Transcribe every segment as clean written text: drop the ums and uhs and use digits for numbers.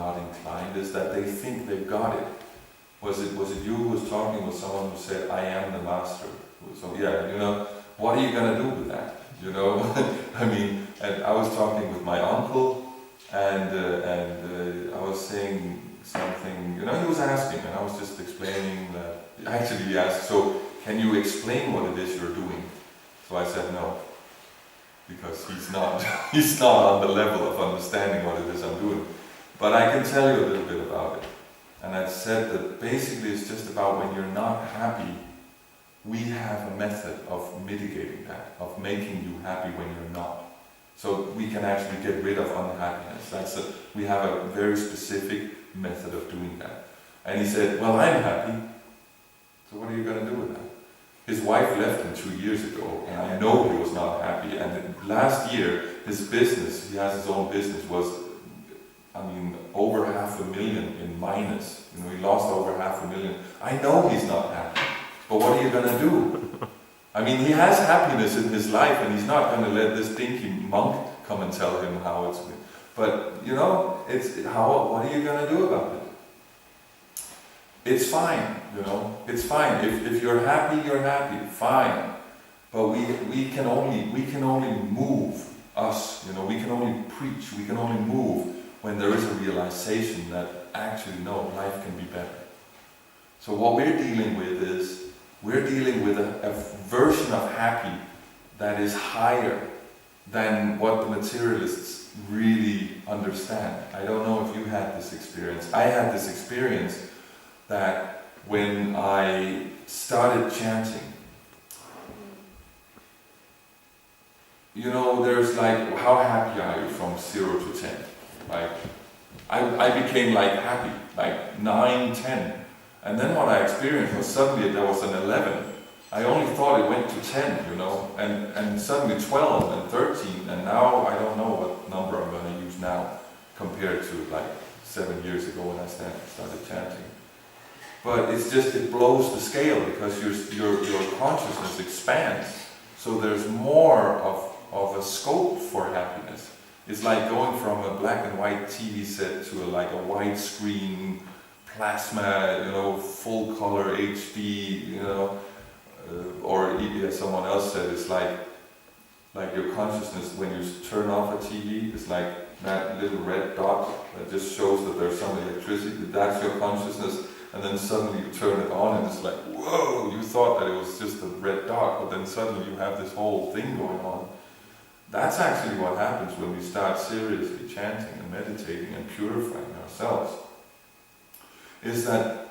not inclined is that they think they've got it. Was it you who was talking with someone who said, I am the master? So yeah, what are you going to do with that? I mean, and I was talking with my uncle, and I was saying something, he was asking, and I was just explaining that, actually he asked, so can you explain what it is you're doing? So I said no, because he's not on the level of understanding what it is I'm doing. But I can tell you a little bit about it. And I said that basically it's just about when you're not happy, we have a method of mitigating that, of making you happy when you're not. So we can actually get rid of unhappiness. We have a very specific method of doing that. And he said, well, I'm happy. So what are you going to do with that? His wife left him 2 years ago, and I know he was not happy. And last year, his business, he has his own business, was, over $500,000 in minus. He lost over $500,000. I know he's not happy. But what are you going to do? He has happiness in his life, and he's not going to let this dinky monk come and tell him how it's been. But, what are you going to do about it? It's fine, it's fine. If you're happy, fine. But we can only move us, we can only preach, we can only move when there is a realization that actually, no, life can be better. So what we're dealing with is, we're dealing with a version of happy that is higher than what the materialists really understand. I don't know if you had this experience. I had this experience that when I started chanting, there's like, how happy are you from 0 to 10? Like, I became like happy, like 9, 10. And then what I experienced was suddenly there was an 11. I only thought it went to 10, and suddenly 12 and 13, and now I don't know what number I'm going to use now compared to like 7 years ago when I started chanting. But it blows the scale because your consciousness expands. So there's more of a scope for happiness. It's like going from a black and white TV set to a widescreen plasma, full color HD, or someone else said it's like your consciousness when you turn off a TV, it's like that little red dot that just shows that there's some electricity, that's your consciousness, and then suddenly you turn it on and it's like, whoa, you thought that it was just a red dot, but then suddenly you have this whole thing going on. That's actually what happens when we start seriously chanting and meditating and purifying ourselves. Is that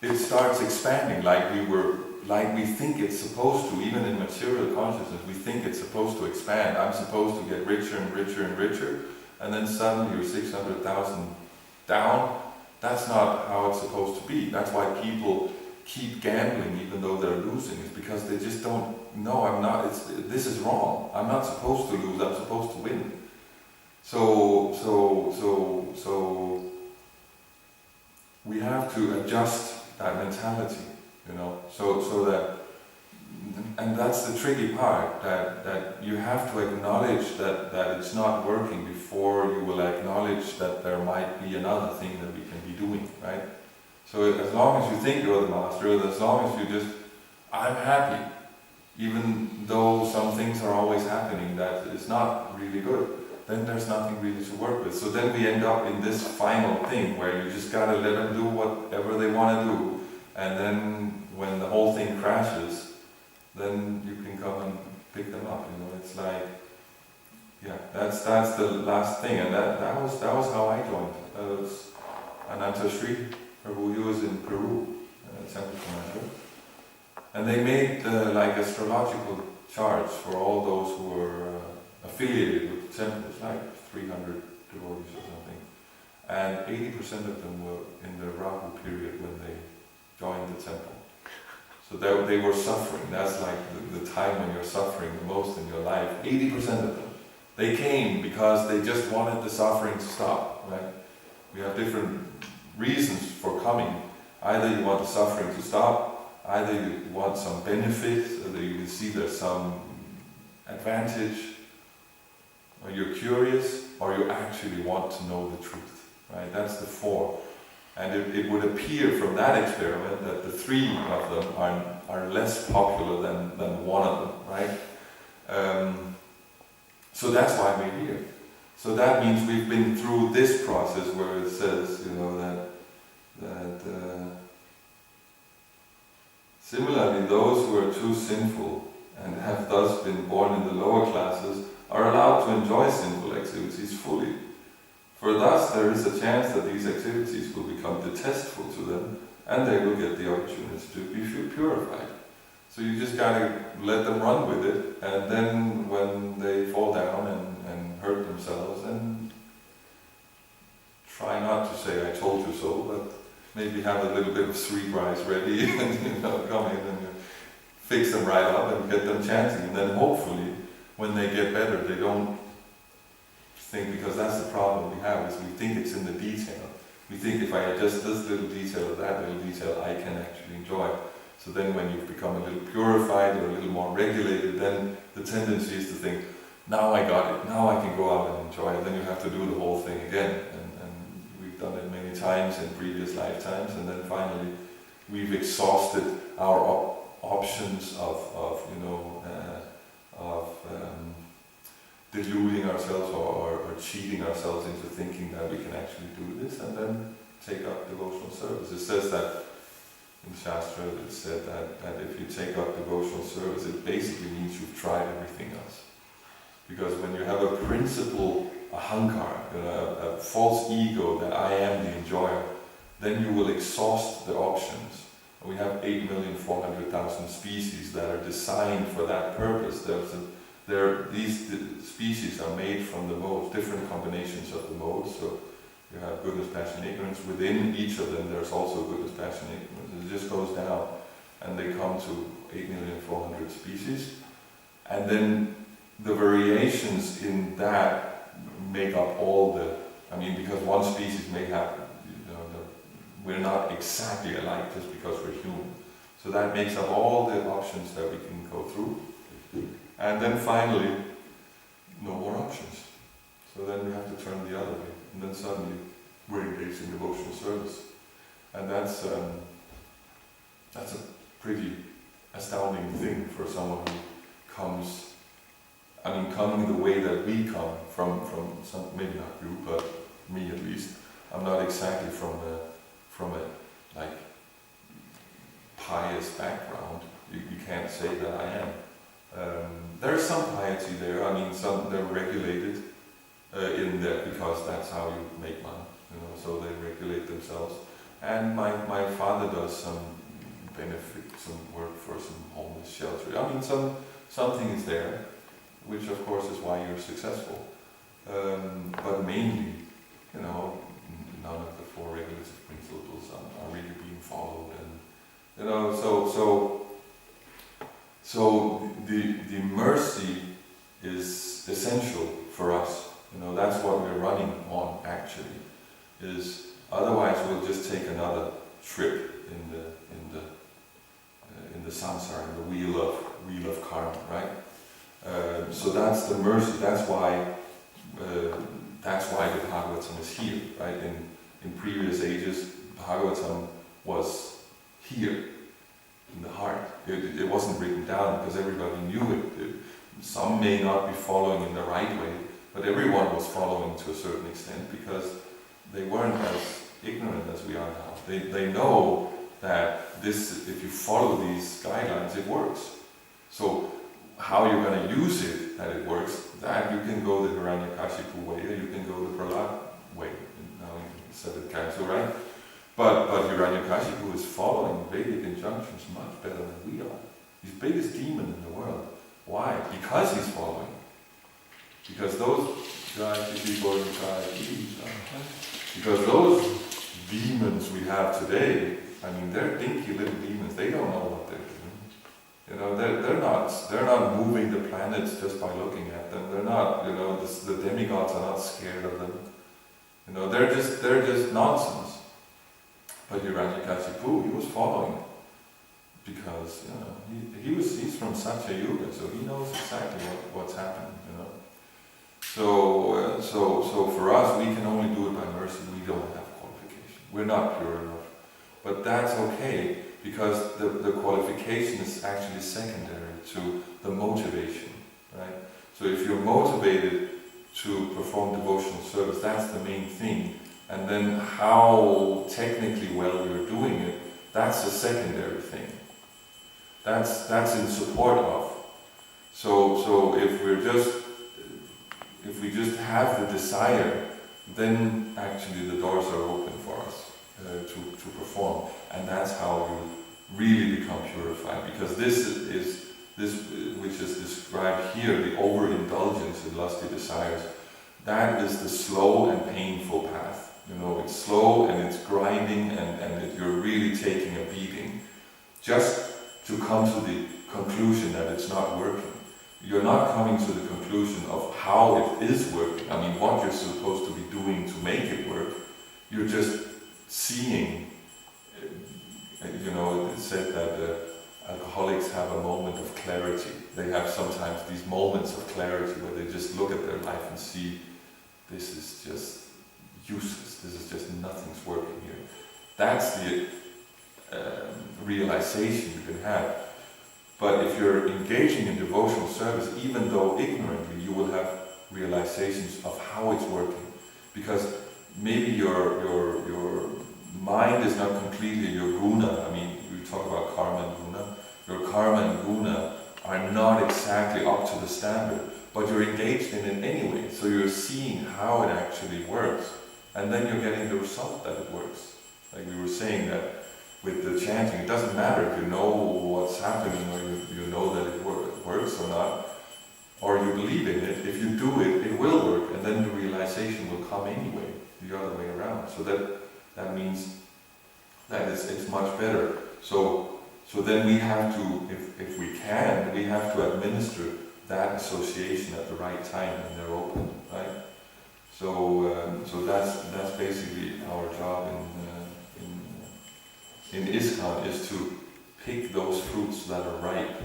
it starts expanding like we think it's supposed to, even in material consciousness, we think it's supposed to expand. I'm supposed to get richer and richer and richer, and then suddenly you're 600,000 down. That's not how it's supposed to be. That's why people keep gambling even though they're losing. It's because they just don't know, this is wrong. I'm not supposed to lose, I'm supposed to win. So we have to adjust that mentality, so that, and that's the tricky part, that you have to acknowledge that it's not working before you will acknowledge that there might be another thing that we can be doing, right? So as long as you think you're the master, as long as you just, I'm happy, even though some things are always happening that is not really good, then there's nothing really to work with. So then we end up in this final thing where you just gotta let them do whatever they want to do, and then when the whole thing crashes, then you can come and pick them up. It's like, that's the last thing, and that was how I joined. That was Ananta Sri Prabhu. He was in Peru, temple commander, and they made astrological charts for all those who were affiliated with the temple. It's like 300 devotees or something, and 80% of them were in the Rahu period when they joined the temple. So they were suffering. That's like the time when you're suffering the most in your life. 80% of them. They came because they just wanted the suffering to stop, right? We have different reasons for coming. Either you want the suffering to stop, either you want some benefit, or you see there's some advantage, or you're curious, or you actually want to know the truth. right? That's the 4. And it would appear from that experiment that the 3 of them are less popular than one of them, right? So that's why we're here. So that means we've been through this process where it says, that similarly those who are too sinful and have thus been born in the lower classes are allowed to enjoy sinful activities fully. For thus there is a chance that these activities will become distasteful to them and they will get the opportunity to be purified. So you just gotta let them run with it, and then when they fall down and hurt themselves, then try not to say I told you so, but maybe have a little bit of sweet rice ready and come in and fix them right up and get them chanting, and then hopefully when they get better they don't think, because that's the problem we have, is we think it's in the detail. We think if I adjust this little detail or that little detail, I can actually enjoy it. So then when you've become a little purified or a little more regulated, then the tendency is to think, now I got it, now I can go out and enjoy it. Then you have to do the whole thing again. And we've done it many times in previous lifetimes, and then finally we've exhausted our options of deluding ourselves or cheating ourselves into thinking that we can actually do this, and then take up devotional service. It says that in Shastra, it said that if you take up devotional service, it basically means you've tried everything else. Because when you have a principle, a hankar, a false ego that I am the enjoyer, then you will exhaust the options. We have 8,400,000 species that are designed for that purpose. These species are made from the modes, different combinations of the modes. So you have goodness, passion, ignorance. Within each of them there's also goodness, passion, ignorance. It just goes down and they come to 8,400,000 species. And then the variations in that make up all the, because one species may have, we're not exactly alike just because we're human. So that makes up all the options that we can go through. And then finally, no more options. So then we have to turn the other way. And then suddenly we're engaged in devotional service. And that's a pretty astounding thing for someone who comes, coming the way that we come from some, maybe not you, but me at least. I'm not exactly from a pious background. You can't say that I am. There's some piety there. Some they're regulated in there because that's how you make money. So they regulate themselves. And my father does some benefit, some work for some homeless shelter. Something is there, which of course is why you're successful. But mainly, none of the 4 regulative principles are really being followed, and so the mercy is essential for us. That's what we're running on actually. Is otherwise we'll just take another trip in the samsara, in the wheel of karma, right? So that's the mercy. That's why the Bhagavatam is here, right? In previous ages, Bhagavatam was here in the heart. It wasn't written down because everybody knew it. Some may not be following in the right way, but everyone was following to a certain extent because they weren't as ignorant as we are now. They know that this, if you follow these guidelines, it works. So how you're going to use it, that it works, that you can go the Hiranyakashipu way, or you can go the Prahlad way. Now you said it cancel, right? But Hiranyakashipu is following Vedic injunctions much better than we are. He's the biggest demon in the world. Why? Because he's following. Because those demons we have today, they're dinky little demons. They don't know what they're doing. They're not moving the planets just by looking at them. They're not, the demigods are not scared of them. They're just nonsense. But Hiranyakashipu, he was following because he's from Satya Yuga, so he knows exactly what's happening. So for us, we can only do it by mercy. We don't have qualification. We're not pure enough. But that's okay, because the qualification is actually secondary to the motivation, right? So if you're motivated to perform devotional service, that's the main thing. And then how technically well you're doing it, that's a secondary thing. That's in support of. So if we just have the desire, then actually the doors are open for us to perform, and that's how you really become purified. Because this which is described here, the overindulgence in lusty desires, that is the slow and painful path. It's slow and it's grinding, and you're really taking a beating just to come to the conclusion that it's not working. You're not coming to the conclusion of how it is working. I mean, what you're supposed to be doing to make it work. You're just seeing. It's said that alcoholics have a moment of clarity. They have sometimes these moments of clarity where they just look at their life and see, this is just useless. This is just nothing's working here. That's the realization you can have. But if you're engaging in devotional service, even though ignorantly, you will have realizations of how it's working. Because maybe your mind is not completely your guna. I mean, we talk about karma and guna. Your karma and guna are not exactly up to the standard, but you're engaged in it anyway. So you're seeing how it actually works, and then you're getting the result that it works. Like we were saying that with the chanting, it doesn't matter if you know what's happening or you know that it works or not, or you believe in it. If you do it, it will work, and then the realization will come anyway, the other way around. So that means that it's much better. So then we have to, if we can, we have to administer that association at the right time when they're open, right? So that's basically our job in ISKCON, is to pick those fruits that are ripe.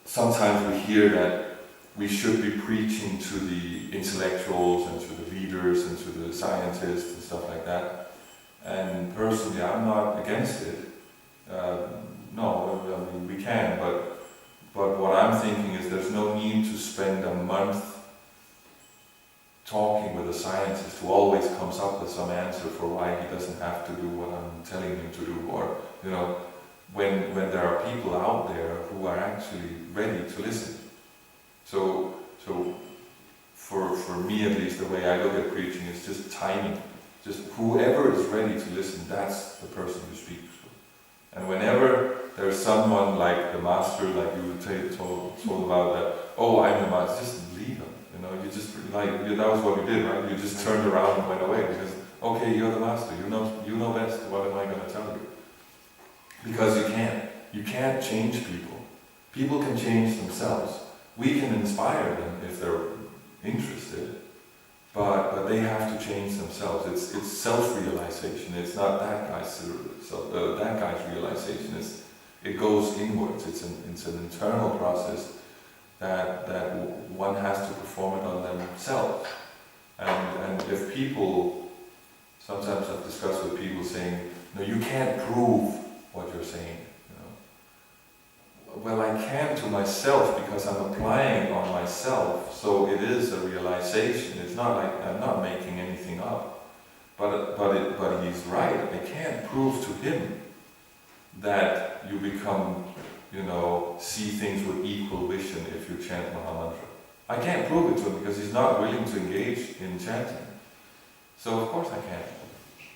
Sometimes we hear that we should be preaching to the intellectuals and to the leaders and to the scientists and stuff like that. And personally, I'm not against it. No, I mean, we can, but what I'm thinking is there's no need to spend a month talking with a scientist who always comes up with some answer for why he doesn't have to do what I'm telling him to do, or when there are people out there who are actually ready to listen. So for me at least, the way I look at preaching is just timing. Just whoever is ready to listen, that's the person you speak to. And whenever there's someone like the master, like you told about that, oh, I'm the master, just leave him. You just that was what you did, right? You just turned around and went away because, okay, you're the master, you know best. What am I going to tell you? Because you can't change people. People can change themselves. We can inspire them if they're interested, but they have to change themselves. It's self-realization. It's not that guy's realization. It goes inwards. It's an internal process that one has to perform it on themselves. And if people, sometimes I've discussed with people saying, no, you can't prove what you're saying. Well, I can to myself because I'm applying it on myself. So it is a realization. It's not like I'm not making anything up. But he's right. I can't prove to him that you become, see things with equal vision if you chant Mahamantra. I can't prove it to him because he's not willing to engage in chanting. So of course I can't.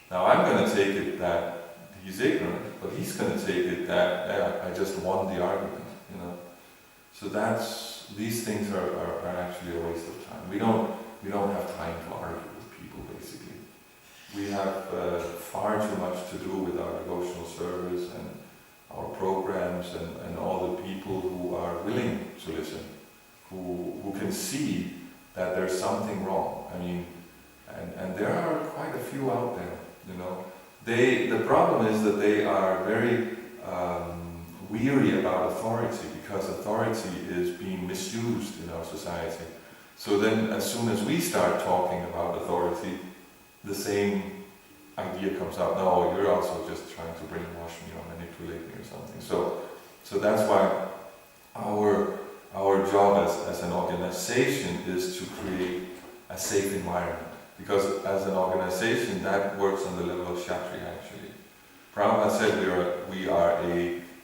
Now I'm going to take it that he's ignorant, but he's going to take it that I just won the argument, So these things are actually a waste of time. We don't have time to argue with people, basically. We have far too much to do with our devotional service and our programs and all the people who are willing to listen, who can see that there's something wrong. I mean, and there are quite a few out there, The problem is that they are very weary about authority because authority is being misused in our society. So then as soon as we start talking about authority, the same idea comes out, no, you're also just trying to brainwash me or manipulate me or something. So that's why our job as an organization is to create a safe environment. Because as an organization, that works on the level of Kshatriya actually. Prabhupada said we are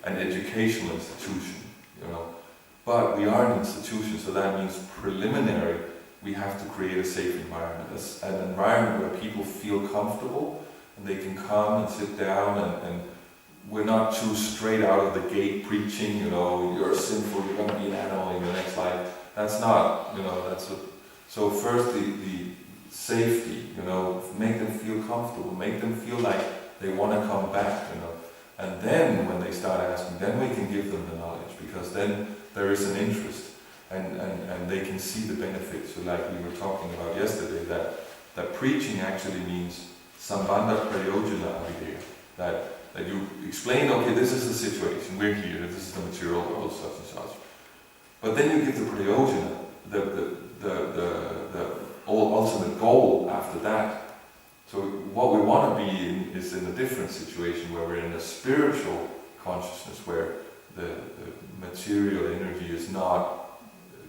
an educational institution, but we are an institution, so that means preliminary, we have to create a safe environment. An environment where people feel comfortable and they can come and sit down and we're not too straight out of the gate preaching, you're sinful, you're going to be an animal in your next life. That's not, so first the safety, make them feel comfortable, make them feel like they want to come back, and then when they start asking, then we can give them the knowledge, because then there is an interest and they can see the benefits. So like we were talking about yesterday, that preaching actually means sambandha prayojana avideya, that you explain, okay, this is the situation, we're here, this is the material world, such and such. But then you give the prayojana, the ultimate goal after that. So what we want to be in is in a different situation where we're in a spiritual consciousness where the material energy is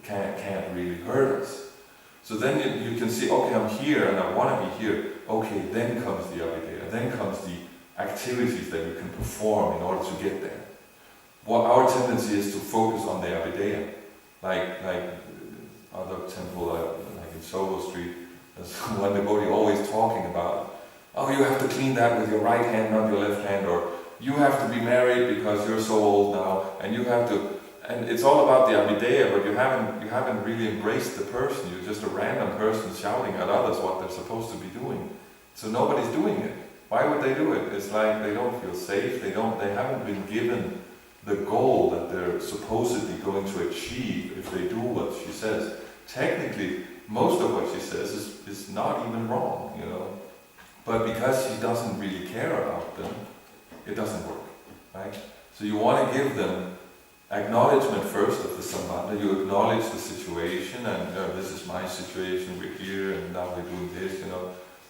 can't really hurt us. So then you can see, okay, I'm here and I want to be here. Okay, then comes the avideya, then comes the activities that you can perform in order to get there. What our tendency is to focus on the avideya, like other temple, like in Soho Street, there's one devotee always talking about, oh, you have to clean that with your right hand, not your left hand, or you have to be married because you're so old now, and you have to, and it's all about the avideya, but you haven't really embraced the person. You're just a random person shouting at others what they're supposed to be doing. So nobody's doing it. Why would they do it? It's like they don't feel safe, they haven't been given the goal that they're supposedly going to achieve if they do what she says. Technically, most of what she says is not even wrong, but because she doesn't really care about them, it doesn't work, right? So you want to give them acknowledgement first of the sambandha. You acknowledge the situation, and this is my situation, we're here, and now we're doing this,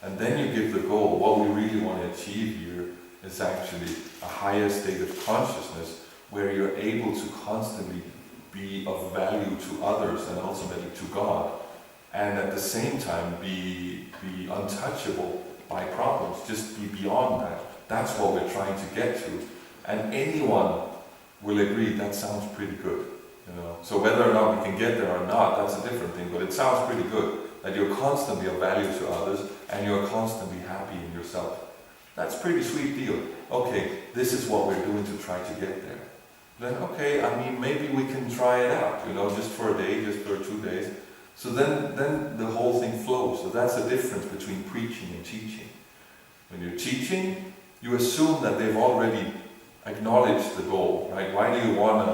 and then you give the goal. What we really want to achieve here is actually a higher state of consciousness where you're able to constantly be of value to others and ultimately to God, and at the same time be untouchable by problems, just be beyond that. That's what we're trying to get to. And anyone will agree that sounds pretty good. So whether or not we can get there or not, that's a different thing, but it sounds pretty good, that you're constantly of value to others and you're constantly happy in yourself. That's a pretty sweet deal. Okay, this is what we're doing to try to get there. Then, okay, maybe we can try it out, just for a day, just for 2 days. So then the whole thing flows. So that's the difference between preaching and teaching. When you're teaching, you assume that they've already acknowledged the goal, right? Why do you want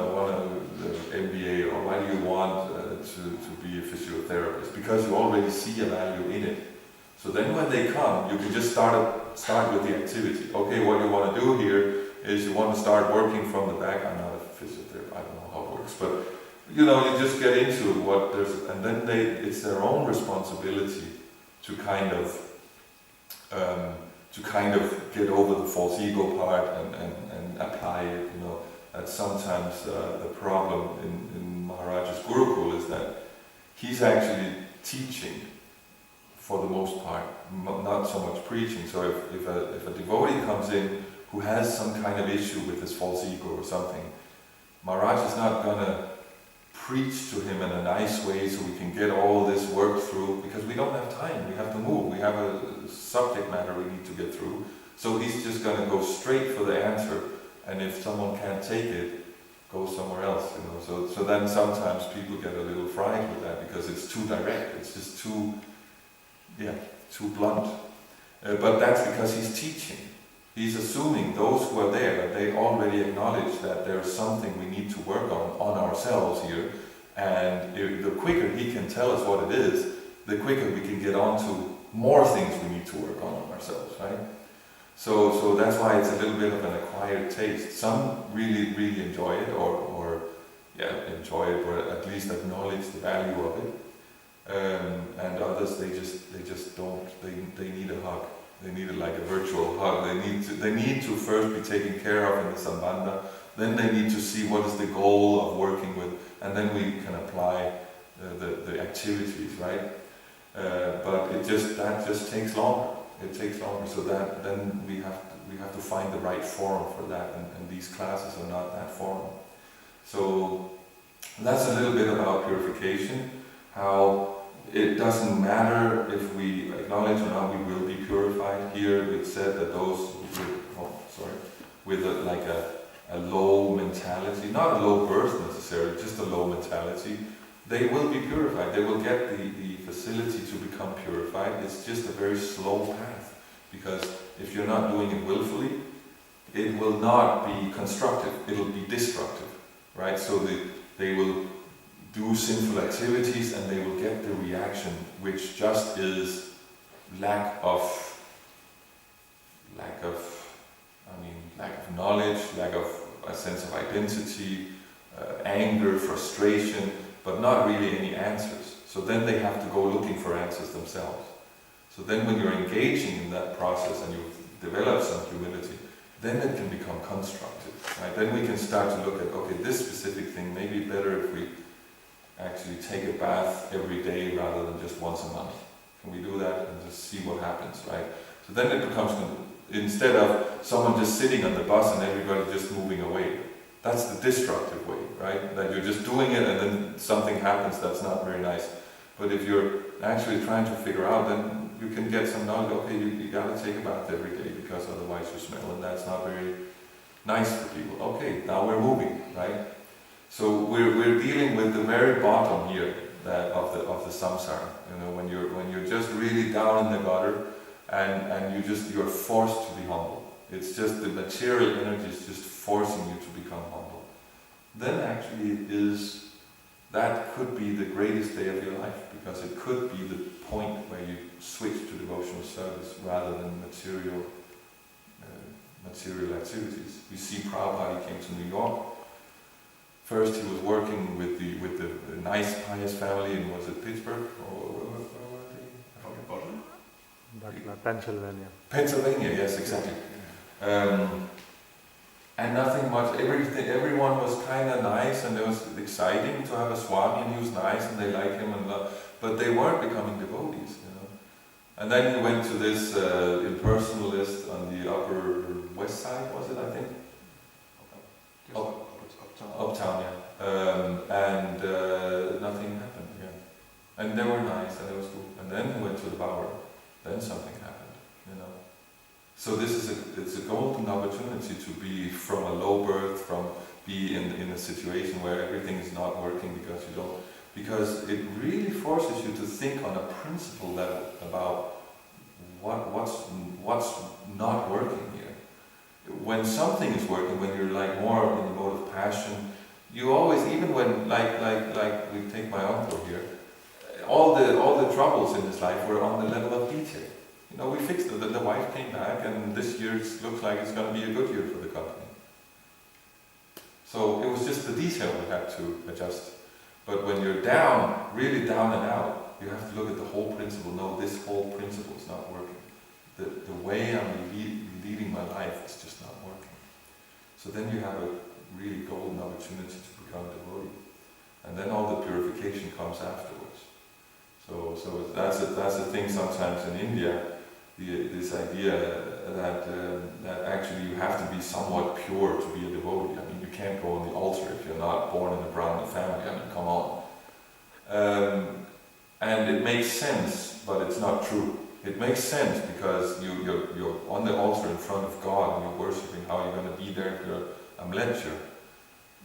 the MBA, or why do you want to be a physiotherapist? Because you already see a value in it. So then when they come, you can just start with the activity. Okay, what you want to do here is you want to start working from the back. I'm not a physiotherapist, I don't know how it works, but you just get into what there's, and then it's their own responsibility to kind of get over the false ego part and apply it. That's sometimes the problem in Maharaj's Gurukul, is that he's actually teaching for the most part, not so much preaching. So if a devotee comes in who has some kind of issue with his false ego or something, Maharaj is not going to preach to him in a nice way so we can get all this work through, because we don't have time, we have to move, we have a subject matter we need to get through. So he's just going to go straight for the answer, and if someone can't take it, go somewhere else. So then sometimes people get a little frightened with that because it's too direct, it's just too blunt. But that's because he's teaching. He's assuming those who are there, they already acknowledge that there's something we need to work on ourselves here, and the quicker he can tell us what it is, the quicker we can get on to more things we need to work on ourselves, right? So that's why it's a little bit of an acquired taste. Some really enjoy it, or enjoy it, or at least acknowledge the value of it. And others, they just don't. They need a hug. They need like a virtual hug. They need to first be taken care of in the Sambandha. Then they need to see what is the goal of working with, and then we can apply the activities, right? But that just takes longer. It takes longer. So then we have to find the right forum for that, and these classes are not that forum. So that's a little bit about purification. How it doesn't matter if we acknowledge or not, we will be purified. Here it's said that those with a low mentality, not a low birth necessarily, just a low mentality, they will be purified. They will get the facility to become purified. It's just a very slow path, because if you're not doing it willfully, it will not be constructive, it'll be destructive, right? So they will do sinful activities and they will get the reaction, which just is lack of knowledge, lack of a sense of identity, anger, frustration, but not really any answers. So then they have to go looking for answers themselves. So then when you're engaging in that process and you've developed some humility, then it can become constructive, right? Then we can start to look at, okay, this specific thing may be better if we actually take a bath every day rather than just once a month. Can we do that and just see what happens, right? So then it becomes, instead of someone just sitting on the bus and everybody just moving away, that's the destructive way, right? That you're just doing it and then something happens that's not very nice. But if you're actually trying to figure out, then you can get some knowledge, okay, you gotta take a bath every day because otherwise you smell, and that's not very nice for people. Okay, now we're moving, right? So we're dealing with the very bottom here of the samsara. You know, when you're just really down in the gutter, and you're forced to be humble. It's just the material energy is just forcing you to become humble. Then actually that could be the greatest day of your life, because it could be the point where you switch to devotional service rather than material activities. You see, Prabhupada came to New York. First, he was working with the nice pious family in, was it Pittsburgh or where were they? Pennsylvania. Pennsylvania, yes, exactly. And nothing much. Everyone was kind of nice, and it was exciting to have a Swami, and he was nice, and they liked him, but they weren't becoming devotees, you know. And then he went to this impersonalist on the Upper West Side, was it? I think. Uptown, yeah. And nothing happened again. And they were nice, and it was cool. And then he went to the Bower. Then something happened, you know. So it's a golden opportunity to be from a low birth, from be in a situation where everything is not working because it really forces you to think on a principle level about what's not working here. When something is working, when you're like more in the mode of passion, you always, even when like we take my uncle here, all the troubles in his life were on the level of detail. You know, we fixed it. The wife came back, and this year looks like it's going to be a good year for the company. So it was just the detail we had to adjust. But when you're down, really down and out, you have to look at the whole principle. No, this whole principle is not working. The way I'm leading my life is just not working. So then you have a really golden opportunity to become a devotee. And then all the purification comes afterwards. So that's a thing sometimes in India, this idea that actually you have to be somewhat pure to be a devotee. I mean, you can't go on the altar if you're not born in a Brahmin family. I mean, come on. And it makes sense, but it's not true. It makes sense because you're on the altar in front of God and you're worshipping. How are you going to be there if you're a mlecture?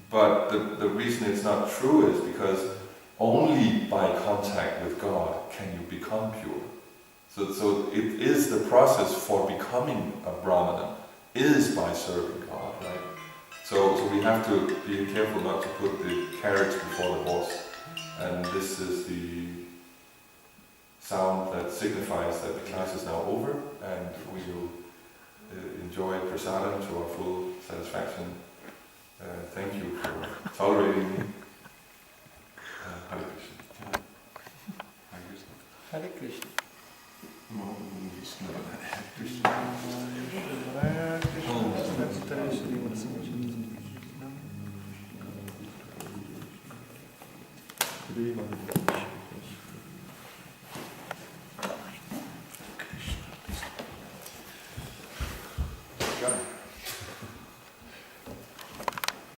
But the reason it's not true is because only by contact with God can you become pure. So it is the process for becoming a Brahmana is by serving God, right? So we have to be careful not to put the carriage before the horse. And this is the sound that signifies that the class is now over, and we will enjoy prasadam to our full satisfaction. Thank you for tolerating me. Hare Krishna. Hare Krishna. Hare Krishna. Krishna.